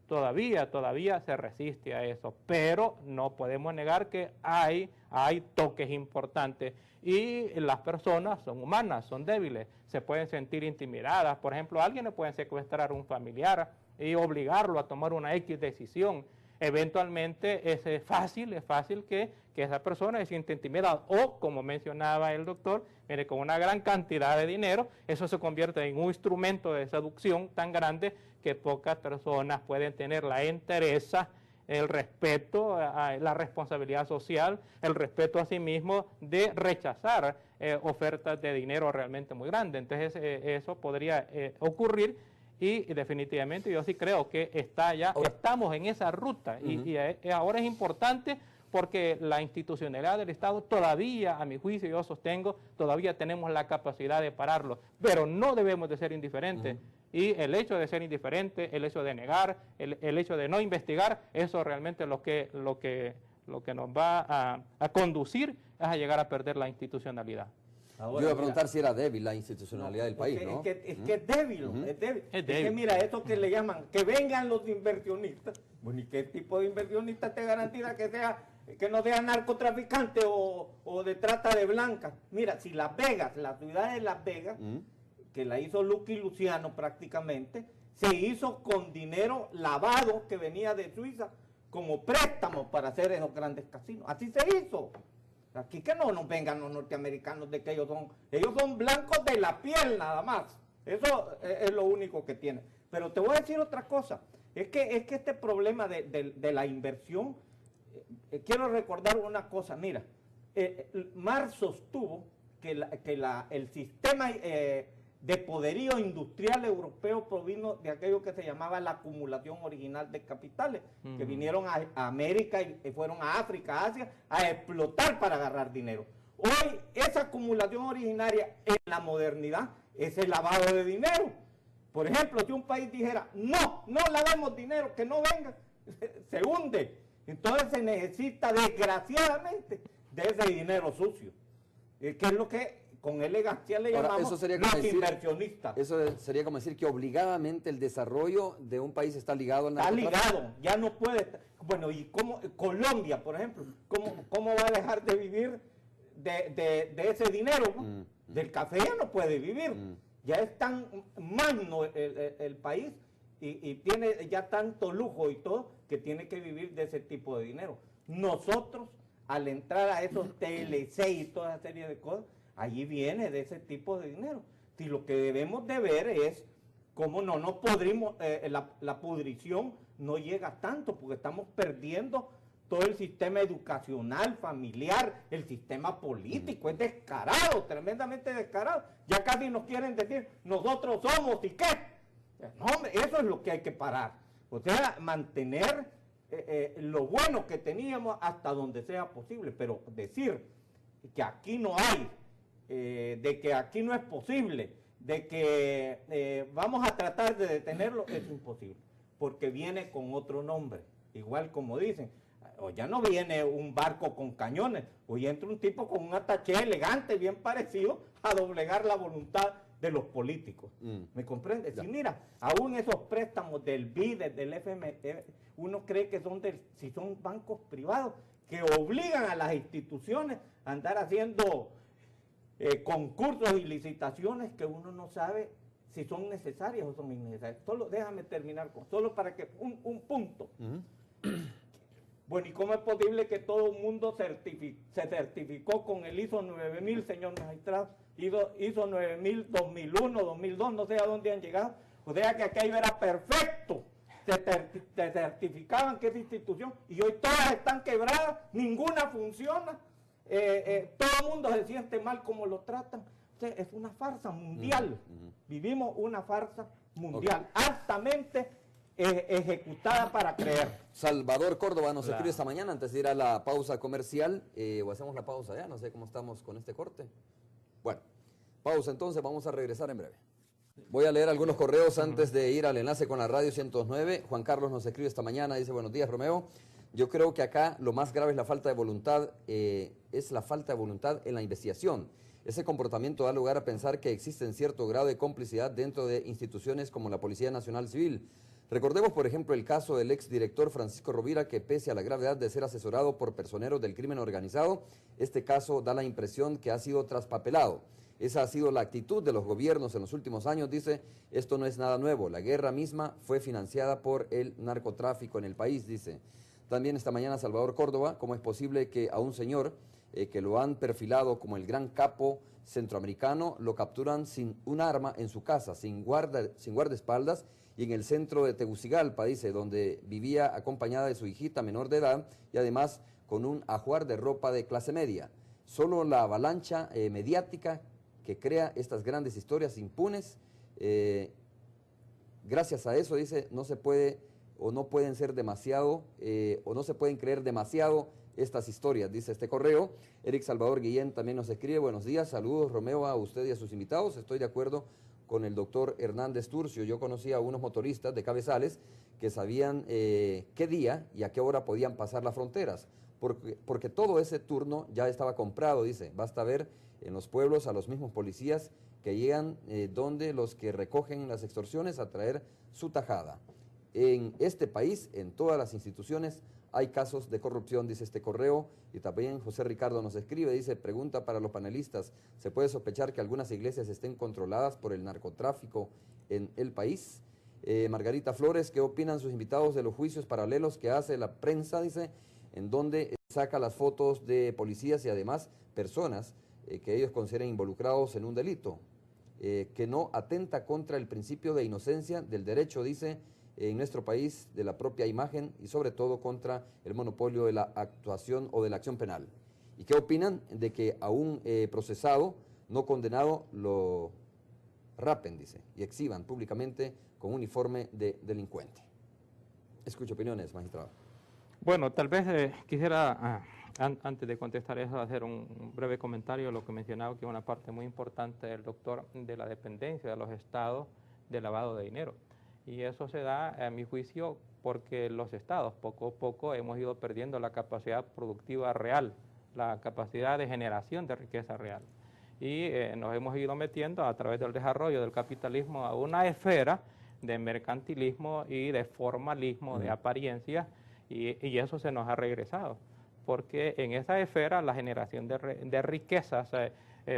todavía se resiste a eso, pero no podemos negar que hay toques importantes y las personas son humanas, son débiles, se pueden sentir intimidadas. Por ejemplo, a alguien le pueden secuestrar a un familiar y obligarlo a tomar una X decisión. Eventualmente es fácil que esa persona se sienta intimidada o, como mencionaba el doctor, mire, con una gran cantidad de dinero, eso se convierte en un instrumento de seducción tan grande que pocas personas pueden tener la entereza, el respeto, la responsabilidad social, el respeto a sí mismo de rechazar ofertas de dinero realmente muy grandes. Entonces eso podría ocurrir. Y definitivamente yo sí creo que estamos en esa ruta y ahora es importante porque la institucionalidad del Estado todavía, a mi juicio, yo sostengo, todavía tenemos la capacidad de pararlo, pero no debemos de ser indiferentes. Y el hecho de ser indiferente, el hecho de negar, el hecho de no investigar, eso realmente lo que nos va a conducir es a llegar a perder la institucionalidad. Ahora, yo iba a preguntar si era débil la institucionalidad del país, ¿no? Es que es débil, es débil. Es que mira, esto que le llaman, que vengan los inversionistas. Bueno, ¿y qué tipo de inversionista te garantiza que no sea narcotraficante o de trata de blancas? Mira, si Las Vegas, la ciudad de Las Vegas, que la hizo Lucky Luciano prácticamente, se hizo con dinero lavado que venía de Suiza como préstamo para hacer esos grandes casinos. Así se hizo. Aquí que no nos vengan los norteamericanos de que ellos son blancos de la piel nada más. Eso es lo único que tienen. Pero te voy a decir otra cosa. Es que este problema de la inversión, quiero recordar una cosa. Mira, Marx sostuvo que el sistema de poderío industrial europeo provino de aquello que se llamaba la acumulación original de capitales, que vinieron a América y fueron a África, a Asia, a explotar para agarrar dinero. Hoy esa acumulación originaria en la modernidad es el lavado de dinero. Por ejemplo, si un país dijera, no lavemos dinero, que no venga, se hunde. Entonces se necesita desgraciadamente de ese dinero sucio, que es lo que con elegancia le llamamos los inversionistas. Eso sería como decir que obligadamente el desarrollo de un país está ligado al narcotráfico. Está ligado, ya no puede estar. Bueno, y cómo Colombia, por ejemplo, ¿cómo va a dejar de vivir de ese dinero? ¿No? Del café ya no puede vivir. Ya es tan magno el país y tiene ya tanto lujo y todo que tiene que vivir de ese tipo de dinero. Nosotros, al entrar a esos TLC y toda esa serie de cosas, allí viene de ese tipo de dinero. Si lo que debemos de ver es cómo no nos podrimos, la pudrición no llega tanto, porque estamos perdiendo todo el sistema educacional, familiar, el sistema político. Es descarado, tremendamente descarado. Ya casi nos quieren decir, nosotros somos, ¿y qué? No, hombre, eso es lo que hay que parar. O sea, mantener lo bueno que teníamos hasta donde sea posible, pero decir que aquí no hay, de que aquí no es posible, de que vamos a tratar de detenerlo, es imposible, porque viene con otro nombre, igual como dicen, o ya no viene un barco con cañones, hoy entra un tipo con un ataché elegante, bien parecido, a doblegar la voluntad de los políticos. ¿Me comprendes? Si mira, aún esos préstamos del BID, del FMI, uno cree que si son bancos privados, que obligan a las instituciones a andar haciendo concursos y licitaciones que uno no sabe si son necesarias o son innecesarias. Solo déjame terminar solo para que un punto. Bueno, ¿y cómo es posible que todo el mundo se certificó con el ISO 9000, señor magistrado? ISO 9000, 2001, 2002, no sé a dónde han llegado. O sea que aquello era perfecto. Se certificaban que esa institución, y hoy todas están quebradas, ninguna funciona. Todo el mundo se siente mal como lo tratan. O sea, es una farsa mundial. Vivimos una farsa mundial, altamente ejecutada para creer. Salvador Córdoba nos escribe esta mañana antes de ir a la pausa comercial, o hacemos la pausa ya, no sé cómo estamos con este corte. Bueno, pausa entonces, vamos a regresar en breve. Voy a leer algunos correos antes de ir al enlace con la Radio 109. Juan Carlos nos escribe esta mañana, dice, buenos días Romeo, yo creo que acá lo más grave es la falta de voluntad, es la falta de voluntad en la investigación. Ese comportamiento da lugar a pensar que existe cierto grado de complicidad dentro de instituciones como la Policía Nacional Civil. Recordemos, por ejemplo, el caso del exdirector Francisco Rovira, que pese a la gravedad de ser asesorado por personeros del crimen organizado, este caso da la impresión que ha sido traspapelado. Esa ha sido la actitud de los gobiernos en los últimos años, dice, esto no es nada nuevo, la guerra misma fue financiada por el narcotráfico en el país, dice. También esta mañana Salvador Córdoba, ¿cómo es posible que a un señor que lo han perfilado como el gran capo centroamericano, lo capturan sin un arma en su casa, sin guardaespaldas, y en el centro de Tegucigalpa, dice, donde vivía acompañada de su hijita menor de edad y además con un ajuar de ropa de clase media? Solo la avalancha mediática que crea estas grandes historias impunes, gracias a eso, dice, no se puede o no pueden ser demasiado, o no se pueden creer demasiado estas historias, dice este correo. Eric Salvador Guillén también nos escribe, buenos días, saludos Romeo a usted y a sus invitados, estoy de acuerdo con el doctor Hernández Turcio. Yo conocí a unos motoristas de Cabezales que sabían qué día y a qué hora podían pasar las fronteras, porque todo ese turno ya estaba comprado, dice. Basta ver en los pueblos a los mismos policías que llegan donde los que recogen las extorsiones a traer su tajada. En este país, en todas las instituciones, hay casos de corrupción, dice este correo. Y también José Ricardo nos escribe, dice, pregunta para los panelistas, ¿se puede sospechar que algunas iglesias estén controladas por el narcotráfico en el país? Margarita Flores, ¿qué opinan sus invitados de los juicios paralelos que hace la prensa, dice, en donde saca las fotos de policías y además personas que ellos consideran involucrados en un delito, que no atenta contra el principio de inocencia del derecho, dice, en nuestro país, de la propia imagen y sobre todo contra el monopolio de la actuación o de la acción penal? ¿Y qué opinan de que a un procesado no condenado lo rapen, dice, y exhiban públicamente con uniforme de delincuente? Escucho opiniones, magistrado. Bueno, tal vez quisiera, antes de contestar eso, hacer un breve comentario a lo que mencionaba, que es una parte muy importante del doctor, de la dependencia de los estados de lavado de dinero. Y eso se da, a mi juicio, porque los estados poco a poco hemos ido perdiendo la capacidad productiva real, la capacidad de generación de riqueza real. Y nos hemos ido metiendo a través del desarrollo del capitalismo a una esfera de mercantilismo y de formalismo, de apariencia, y eso se nos ha regresado. Porque en esa esfera la generación de riquezas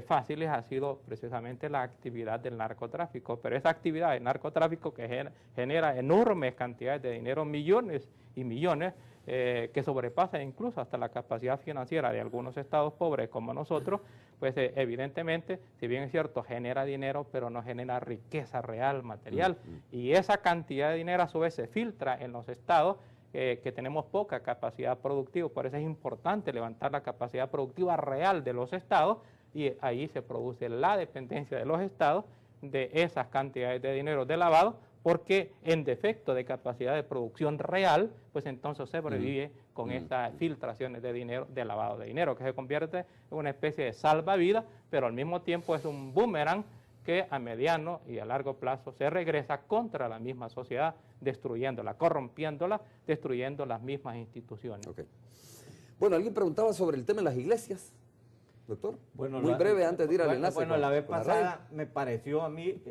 fáciles ha sido precisamente la actividad del narcotráfico, pero esa actividad del narcotráfico que genera enormes cantidades de dinero, millones y millones, que sobrepasan incluso hasta la capacidad financiera de algunos estados pobres como nosotros, pues evidentemente, si bien es cierto, genera dinero, pero no genera riqueza real, material, y esa cantidad de dinero a su vez se filtra en los estados que tenemos poca capacidad productiva. Por eso es importante levantar la capacidad productiva real de los estados, y ahí se produce la dependencia de los estados de esas cantidades de dinero de lavado, porque en defecto de capacidad de producción real, pues entonces se sobrevive con estas filtraciones de dinero, de lavado de dinero, que se convierte en una especie de salvavidas, pero al mismo tiempo es un boomerang que a mediano y a largo plazo se regresa contra la misma sociedad, destruyéndola, corrompiéndola, destruyendo las mismas instituciones. Okay. Bueno, alguien preguntaba sobre el tema de las iglesias. Doctor, bueno, muy breve antes de ir al enlace. Bueno, la vez pasada me pareció a mí,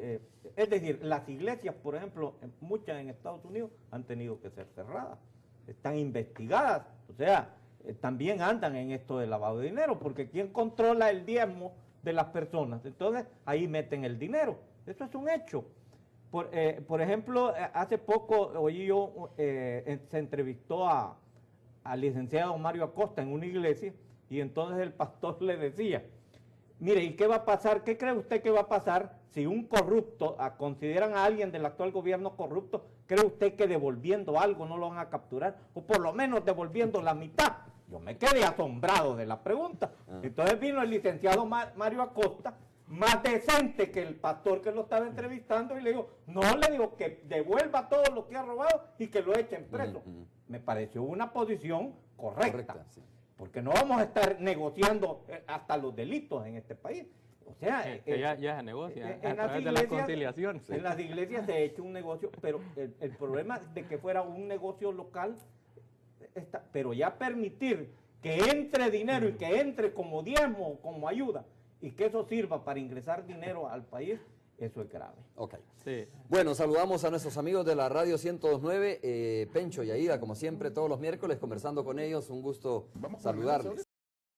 es decir, las iglesias, por ejemplo, muchas en Estados Unidos han tenido que ser cerradas, están investigadas, o sea, también andan en esto de lavado de dinero, porque ¿quién controla el diezmo de las personas? Entonces, ahí meten el dinero, eso es un hecho. Por ejemplo, hace poco oí yo, se entrevistó al licenciado Mario Acosta en una iglesia, y entonces el pastor le decía, mire, ¿y qué va a pasar? ¿Qué cree usted que va a pasar si un corrupto, consideran a alguien del actual gobierno corrupto, cree usted que devolviendo algo no lo van a capturar? O por lo menos devolviendo la mitad. Yo me quedé asombrado de la pregunta. Entonces vino el licenciado Mario Acosta, más decente que el pastor que lo estaba entrevistando, y le digo, no, le digo que devuelva todo lo que ha robado y que lo echen preso. Me pareció una posición correcta. Sí. Porque no vamos a estar negociando hasta los delitos en este país. O sea, ya se negocia a través de la conciliación. En las iglesias se ha hecho un negocio, pero el problema de que fuera un negocio local, pero ya permitir que entre dinero y que entre como diezmo, como ayuda, y que eso sirva para ingresar dinero al país, eso es grave. Ok. Sí. Bueno, saludamos a nuestros amigos de la Radio 102.9, Pencho y Aida, como siempre, todos los miércoles, conversando con ellos. Un gusto saludarles.